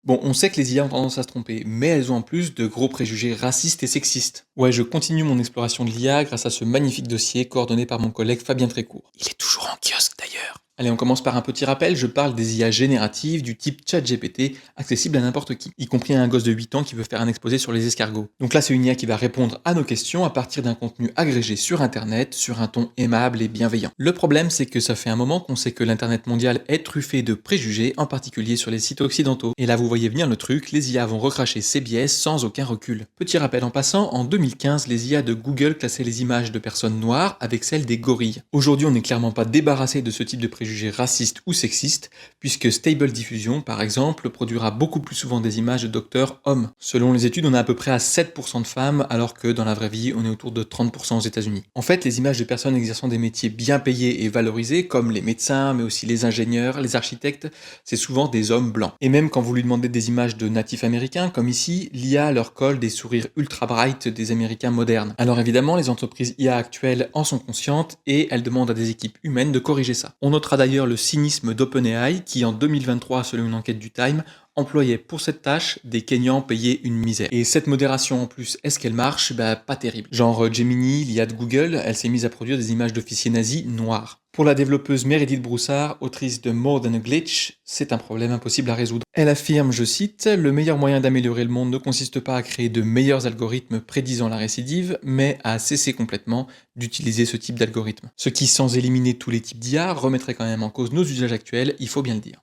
Bon, on sait que les IA ont tendance à se tromper, mais elles ont en plus de gros préjugés racistes et sexistes. Ouais, je continue mon exploration de l'IA grâce à ce magnifique dossier coordonné par mon collègue Fabien Trécourt. Il est toujours en kiosque d'ailleurs. Allez, on commence par un petit rappel, je parle des IA génératives du type ChatGPT, accessible à n'importe qui, y compris à un gosse de 8 ans qui veut faire un exposé sur les escargots. Donc là, c'est une IA qui va répondre à nos questions à partir d'un contenu agrégé sur Internet, sur un ton aimable et bienveillant. Le problème, c'est que ça fait un moment qu'on sait que l'Internet mondial est truffé de préjugés, en particulier sur les sites occidentaux. Et là, vous voyez venir le truc, les IA vont recracher ces biais sans aucun recul. Petit rappel en passant, en 2015, les IA de Google classaient les images de personnes noires avec celles des gorilles. Aujourd'hui, on n'est clairement pas débarrassé de ce type de préjugés racistes ou sexistes, puisque Stable Diffusion, par exemple, produira beaucoup plus souvent des images de docteurs hommes. Selon les études, on est à peu près à 7% de femmes, alors que dans la vraie vie, on est autour de 30% aux États-Unis. En fait, les images de personnes exerçant des métiers bien payés et valorisés, comme les médecins, mais aussi les ingénieurs, les architectes, c'est souvent des hommes blancs. Et même quand vous lui demandez des images de natifs américains, comme ici, l'IA leur colle des sourires ultra bright des Américains modernes. Alors évidemment, les entreprises IA actuelles en sont conscientes et elles demandent à des équipes humaines de corriger ça. On notera d'ailleurs le cynisme d'OpenAI qui, en 2023, selon une enquête du Time, employait pour cette tâche des Kenyans payés une misère. Et cette modération en plus, est-ce qu'elle marche? Bah pas terrible. Genre Gemini, l'IA de Google, elle s'est mise à produire des images d'officiers nazis noirs. Pour la développeuse Meredith Broussard, autrice de More Than a Glitch, c'est un problème impossible à résoudre. Elle affirme, je cite, le meilleur moyen d'améliorer le monde ne consiste pas à créer de meilleurs algorithmes prédisant la récidive, mais à cesser complètement d'utiliser ce type d'algorithme. Ce qui, sans éliminer tous les types d'IA, remettrait quand même en cause nos usages actuels, il faut bien le dire.